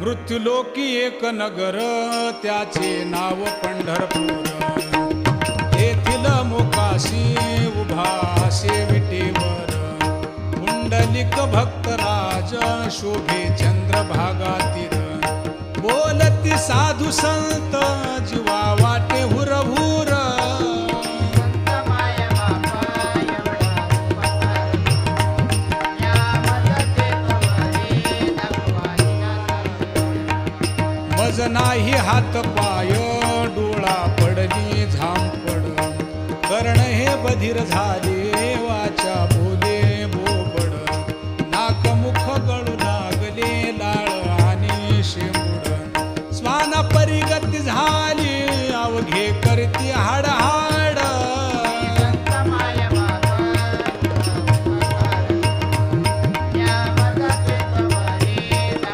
मृत्युलोकी एक नगर त्याचे नाव पंढरपूर. येथील मोकाशी उभा विटेवर पुंडलिक भक्तराज शोभे चंद्रभागातील. बोलती साधू संत जीवा वाटे हुरहुर. मज नाही हात पाय डोळा पडली झांपड. कर्ण हे बधीर झाले वाचा बोले बोबड. नाक मुख गळू लागले लाळ आणि शेंबूड. स्वाना परिगती झाली